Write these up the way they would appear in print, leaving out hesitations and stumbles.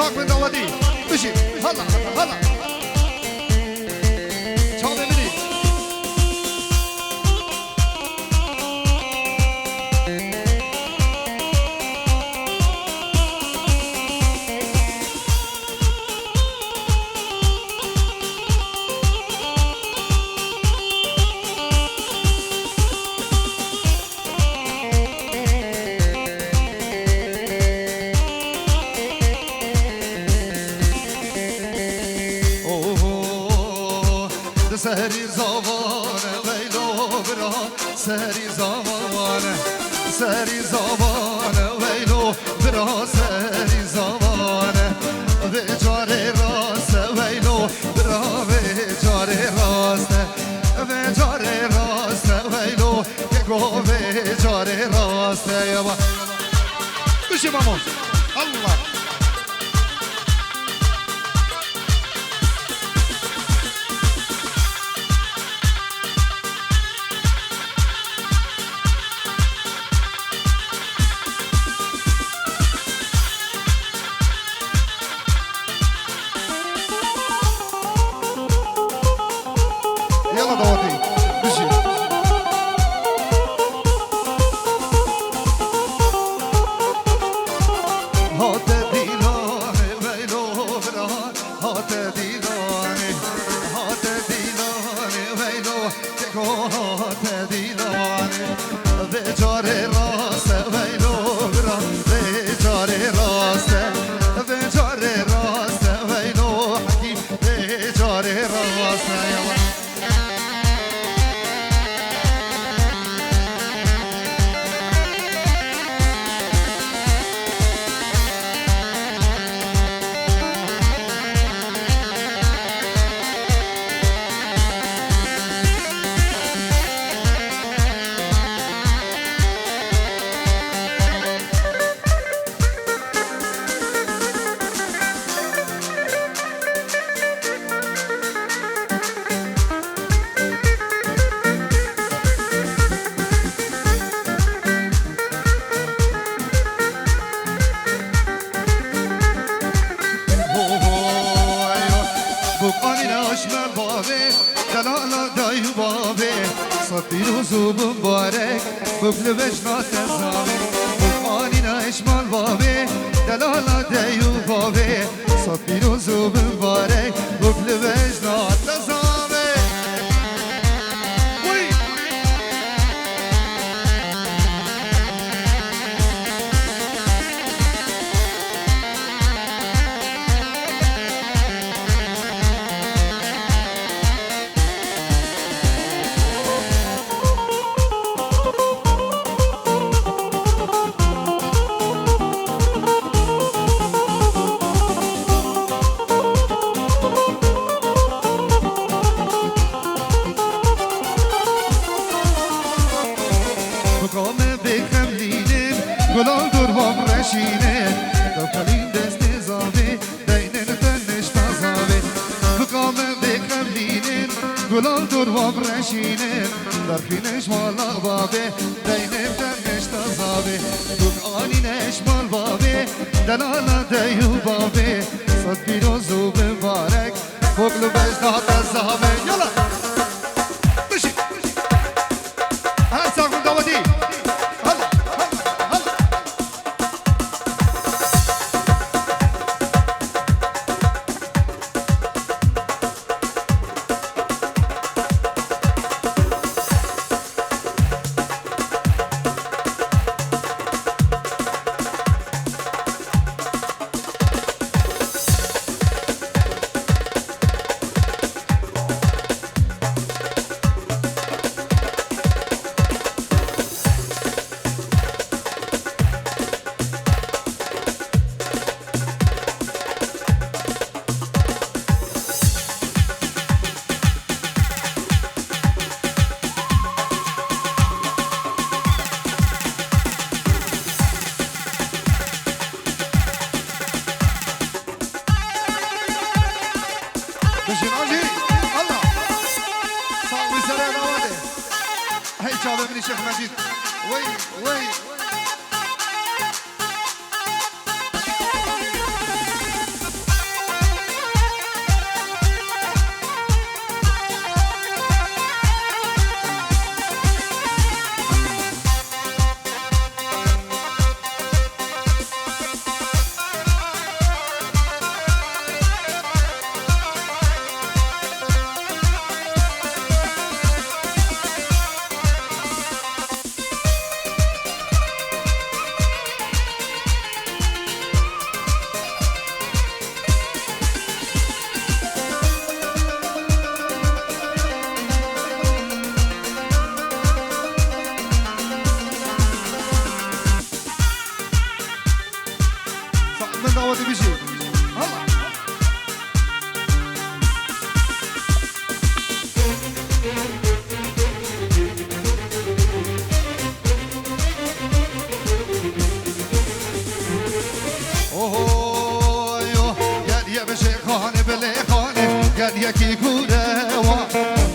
ساق من داودی بشی هلا هلا چاو ببینی سهری زبانه ویلو برا سهری زبانه ویلو برا سهری زبانه به جاره راست ویلو برا به جاره راست ویلو که گو به جاره راست بشی ماما الله يلا دواتي بشي هات ديلاني ويلو بران هات ديلاني ويلو تكو هات ديلاني بجار راست ويلو بران بجار راست ويلو حكيم بجار راست يلا پیروز و مبارک ببل بجنات زاوی بخانی نشمال بابی دلالا دیو بابی صد پیروز و مبارک ببل بجنات زاوی گلال دور بام رشینه دفلین دست زاوی دینن تنش تزاوی بقام بکم لینن گلال دور بام رشینه درخینش مالا بابی دینن تنش تزاوی دکانی نشمال بابی دلالا دیو بابی صد پیروز و مبارک فقل بجنات زاوی یلا بشی هر ساق من داودی شيخ مجيد وي من دعوتي بيجي هلا اوه يو قال يا بشي خانه بلي خانه قال يا كي كوره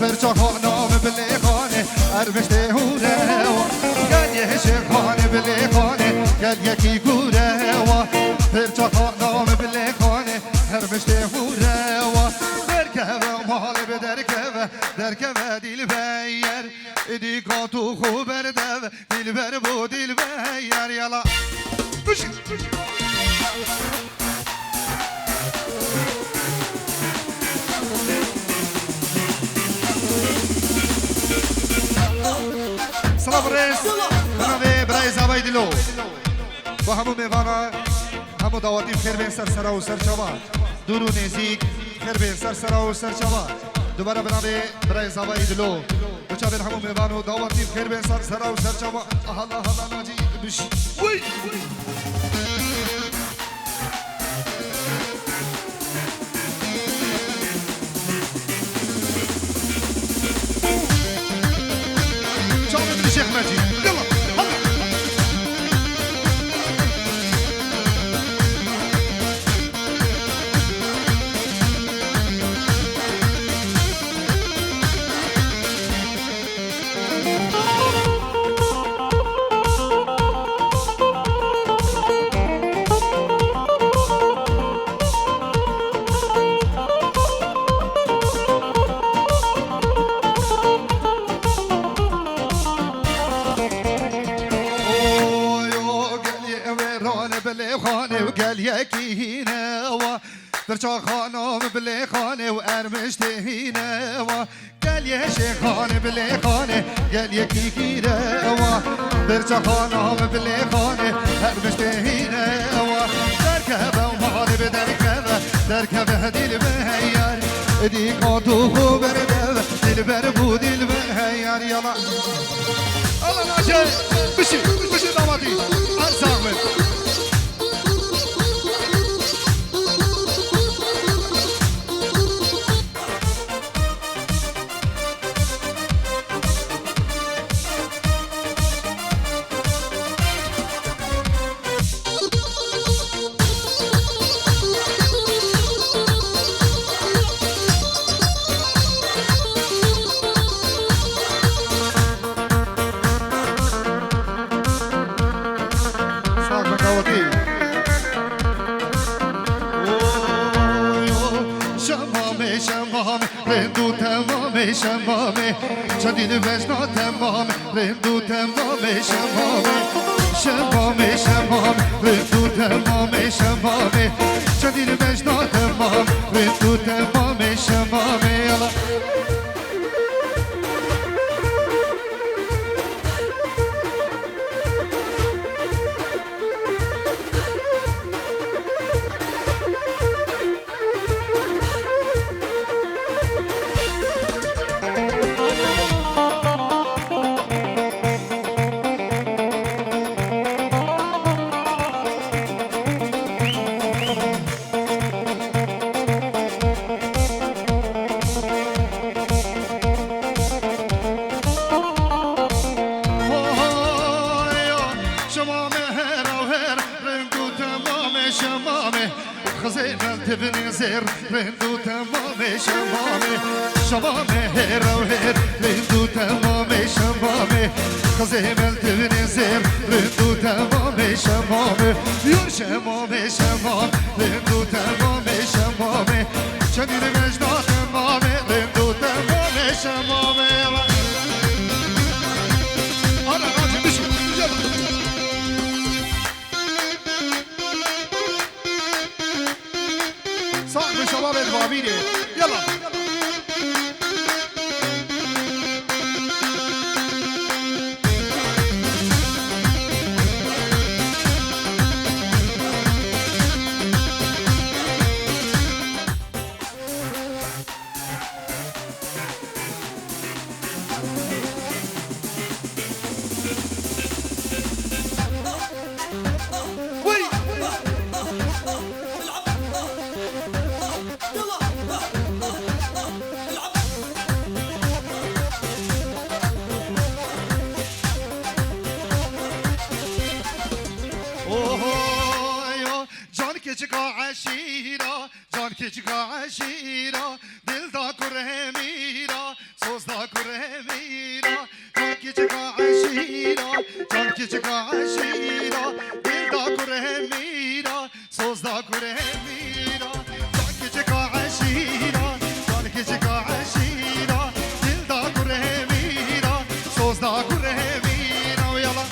برچا خانه بلي خانه ارمشته هوره قال يا شي خانه بلي خانه قال يا كي كوره برچا خانه بلي خانه ارمشته هوره دركبه مال بدركبه دركبه دل بير ادي كاتو خبر دو دل بر بو دل بير يلا بشي سلام رئيس انا برای زبای دلو با همو میوانا همو دعواتی خیر بین سر سرا و سر چوا دور و نزدیک خیر بین سر سرا و سر چوا دوباره بنابه برای زبای دلو بچه بین همو میوانو دعواتی خیر بین سر سرا و سر چوا الله الله ناجی بشی وی شيخ مجيد يلا وقال يا كينا برشا خانم بلي خانه وارمشته هنا قال يا شيخان بلي خانه قال يا كينا برشا خانم بلي خانه ارمشته هنا دركبه ومال بدركبه دركبه دل بهيار دي قاتو خبر دل بربو دل بهيار يلا الله ناجي بشي بشي دامادي ارزاقمن رندو تمام شمامه شدید وجنا تمام رندو تمام شمامه شمامه شمام رندو تمام شمامه شدید وجنا تمام رندو تمام شمامه يلا زر رندو تمام شمامه شمامه هر و هر رندو تمام شمامه خزیمل تبنی زر رندو تمام شمامه یون شمامه شمام رندو تمام شمامه شدید مجنا تمامه رندو تمام شمامه آره راجع بشو صاحب شباب البابيني يلا چکا عشیرا جان که چکا عشیرا دل دا کره میرا سوز دا کره میرا جان که چکا عشیرا جان که چکا عشیرا دل دا کره میرا سوز دا کره میرا جان که چکا عشیرا جان که چکا عشیرا دل دا کره میرا سوز دا کره میرا یالا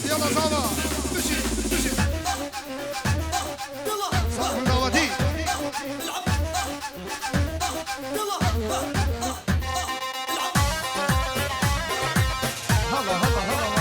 يلا زاما دشي دشي يلا صاحب النوادي هلا هلا هلا ماما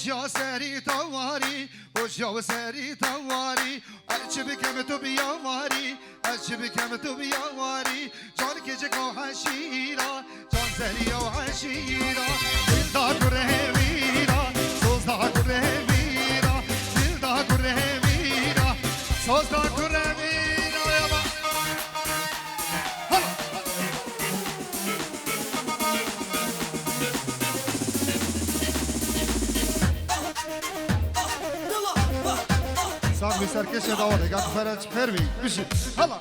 يا سري تواري وش يا سري تواري أجيبك كم تبي واري أجيبك كم تبي واري جانك جكو حشيرة جان سري وعشيرة دل دا كرهميرة سوز دا كرهميرة دل دا كرهميرة سوز دا كرهميرة يلا هلا سامي سركش داوره قاعد فرج خيربي مشي هلا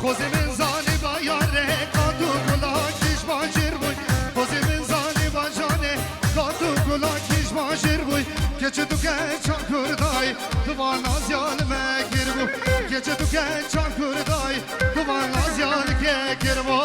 خوزی من زانی با یاره کاتو گلاکیش باجر بوی خوزی من زانی با جانه کاتو گلاکیش باجر بوی گچه تو گچان کردای دوان از یال مگر بو گچه تو گچان کردای دوان از یال گگر بو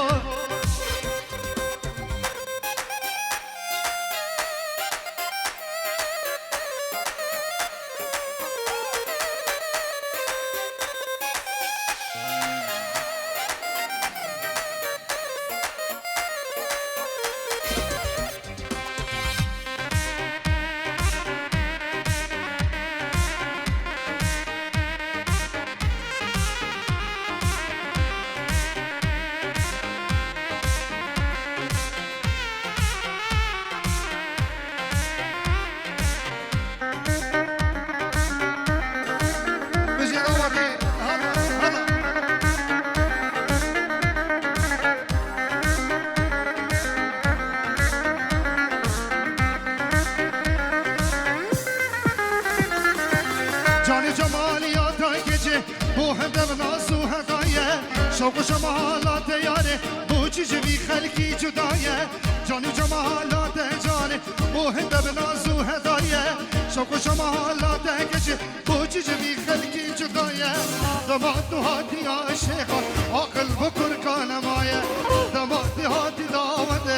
بو هم دم ناسو هدایه شوق جمالات یاره بو چیزی خلقی جدایه جانی جمالات جانه بو هم دم ناسو هدایه شوق جمالات گچه بو چیزی خلقی جدایه دماد هاتی عاشقا عقل بکر کانمایه دماد هاتی داوده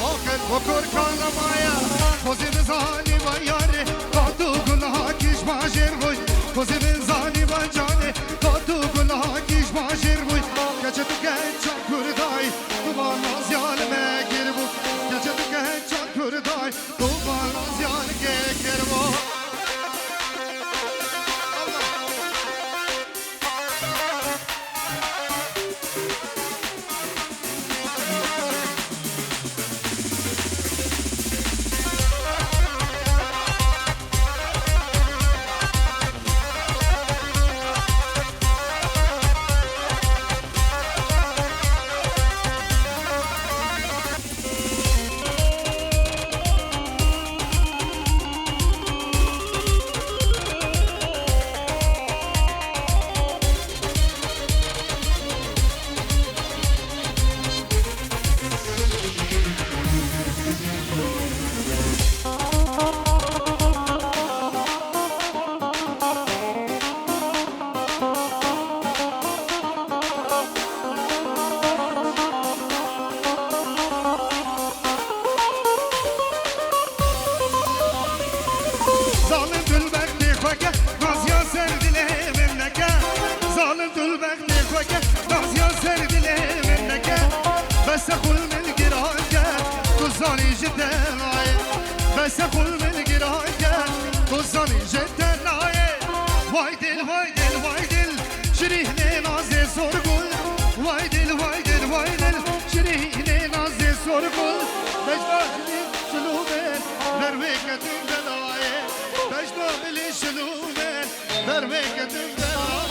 عقل بکر کانمایه خوزی بزانی با یاره کاتو گناه کش ماجر بوی خوزی بزانی با جانه کاتو گناه کش ماجر بوی گچه تو گچان کردای دوبان از یال مگر بو گچه تو گچان کردای دوبان از یال گگر بو بس خل من گرانگه تو زانی جدنای بس خل من گرانگه تو زانی جدنای وای دل وای دل وای دل شریحنه نازه سرگل وای دل وای دل وای دل شریحنه نازه سرگل بجبالی شلومه درویکتون دلای بجبالی شلومه درویکتون دلای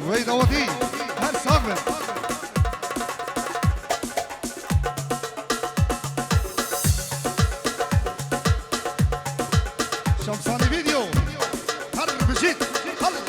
وي دوتي هل صابر شمساني فيديو هر بجيت خلص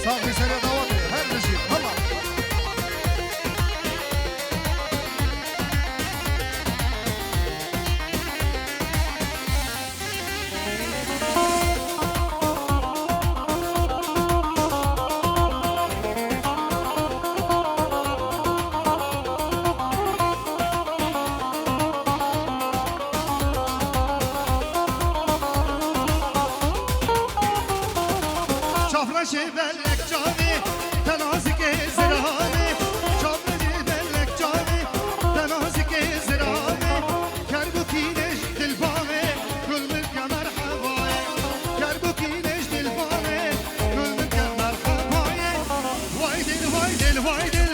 صافي سنة دواتي هر بجيت هلا شافرشي بلك جاني تنازك زرامي شافرشي بلك جاني تنازك زرامي كربوكي نش دلبامي كل من مرحبا كربوكي نش دلبامي كل من مرحبا وايدل وايدل وايدل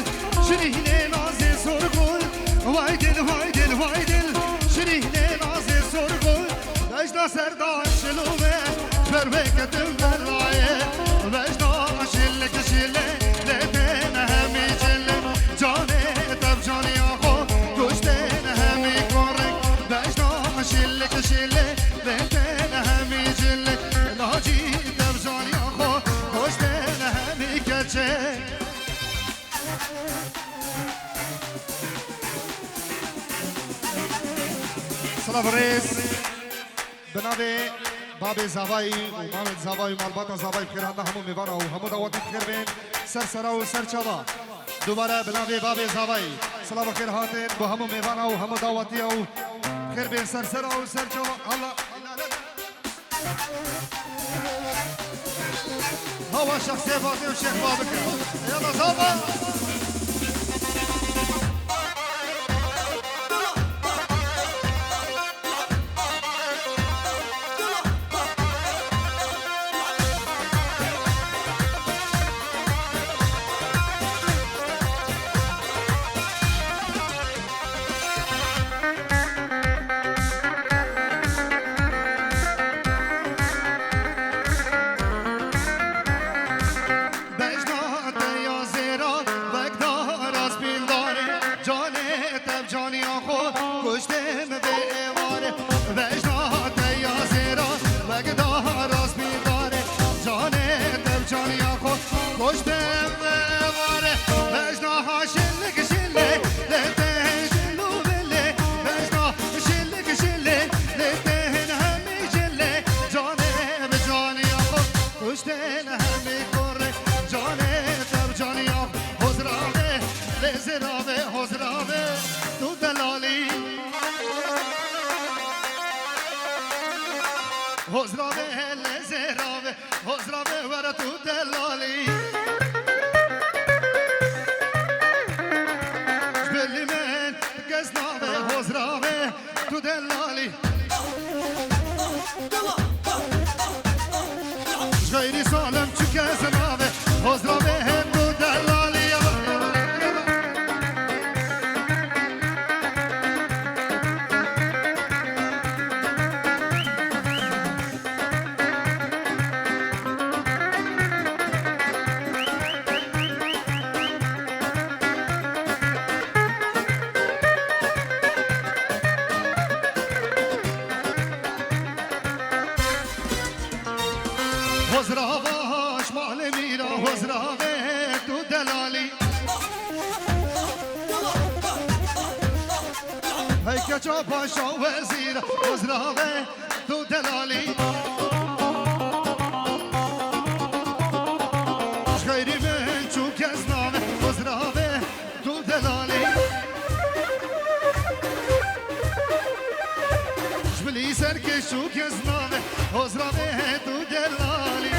شريهني نازي سرقل وايدل وايدل وايدل شريهني نازي سرقل دجنا سردان شلومه فربكتم بالرايه وجنا شلك شله لتن همي جله جاني تب جاني اخو كشتن همي كورك وجنا شلك شله لتن همي جله ناجي تب جاني اخو كشتن همي كچه سلام رئيس بنابه باب زوایی و محمد زوایی و مالبات زوایی بخیر هنده همون میبانه و همون دواتی بخیر بین سر سرا و سر چابا دوباره بنابه باب زوایی سلام بخیر هاتین با همون میبانه و همون دواتی و بخیر بین سر سرا و سر چابا الله هوا شخصی فاتی و شیخ بابکر یالا زوبا حزرابه لزرابه حزرابه ورا تو دلالی جبلی من گزنابه حزرابه تو دلالی غیری سالم چو گزنابه حزرابه تو دلالی کچا پاشا وزیر وزراوه تو دلالی خیری من چون کس نامه وزراوه تو دلالی جبلی سرکش چون کس نامه وزراوه تو دلالی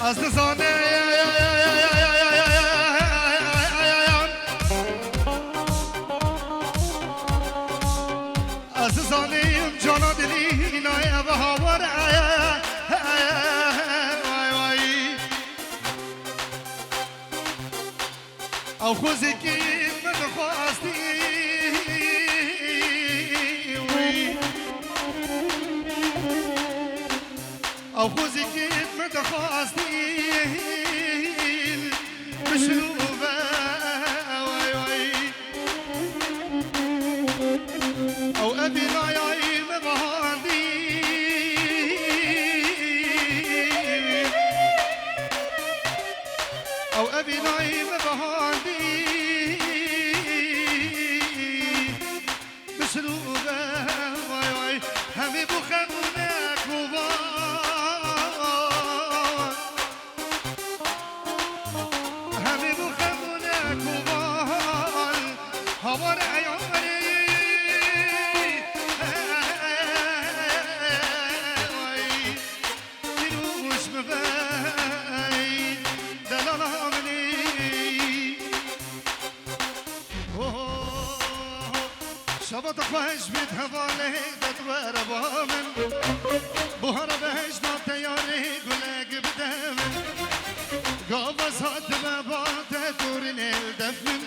از زانه از زانیم جانا دلی نای و هاور وای وای او خوزی که من خواستی او خوزی که من خواستی مشروبه وای وای او ابي نايي مبهاندي او ابي نايي مبهاندي مشروبه واي واي همي بخمونك وبان همي بخمونك وبان هوار عيوني شبط خوش بيت هوالي تدور بامن بهر بهش ما تياري قلق بدمن قابس هات بابات تورين الدفن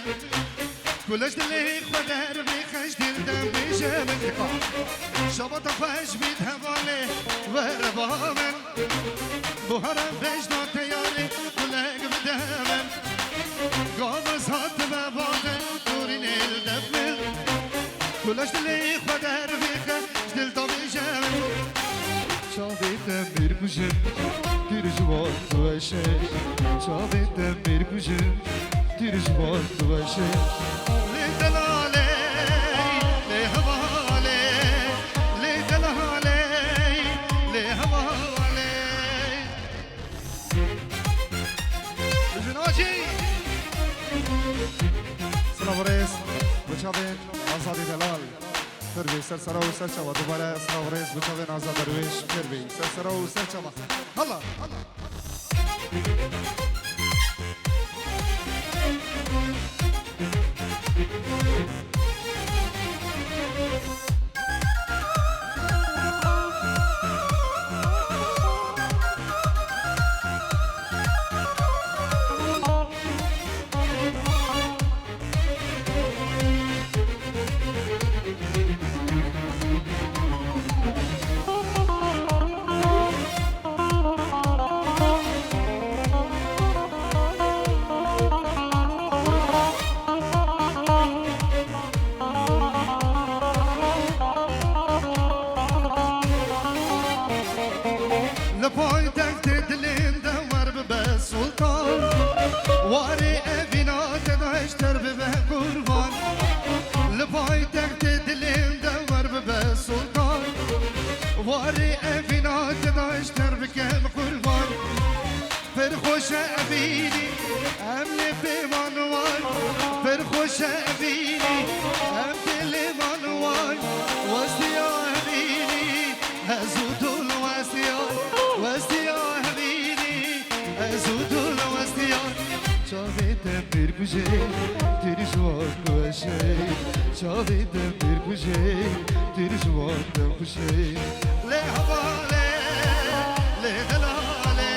كلش دلي خدر بخش دل دم بجمن شبط خوش بيت هوالي ور بامن بهر بهش ما تياري قلق بدمن قابس هات بابات تورين الدفن كلش دلي خدر بخش دل دم بجمن شابيتم بيركوجن تيرجوار دواشي شابيتم بيركوجن تيرجوار دواشي لدلالي لهوالي لدلالي لهوالي جناجي سلام رئيس بچاوين آزادی دلال تربی سرسرا و سرچما دوباره اسلام رئیس بچاوین آزاد درویش تربی سرسرا و سرچما هلا لپای تخت دلیم دور به سلطان واری ابینات داشتر به قربان لپای تخت دلیم دور به سلطان واری ابینات داشتر به قربان پر خوش ابینی امن پیمانوان پر خوش ابینی ام پیمانوان وستیا ابینی هزودول وستیا وستیا ابینی هزودول وستیا چاویدم bir kuje تیرجوار کوشه چاویدم bir kuje تیرجوار کوشه له حواله له دلاله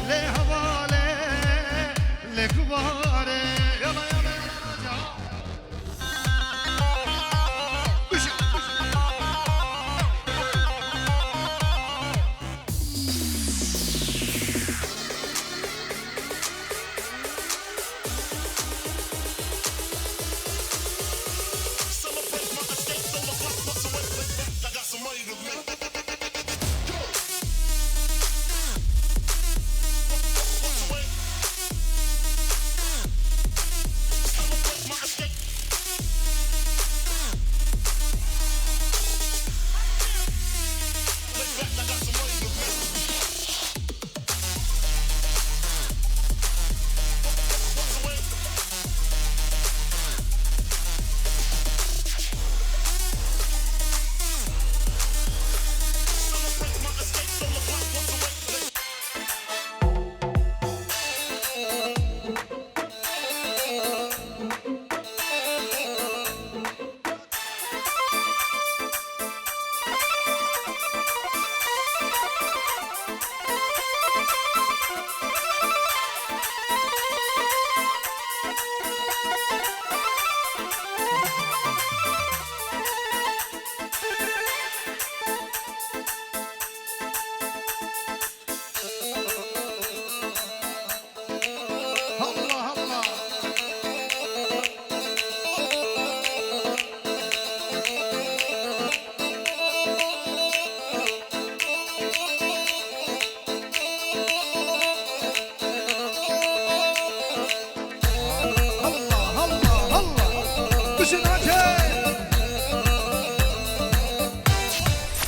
له حواله شد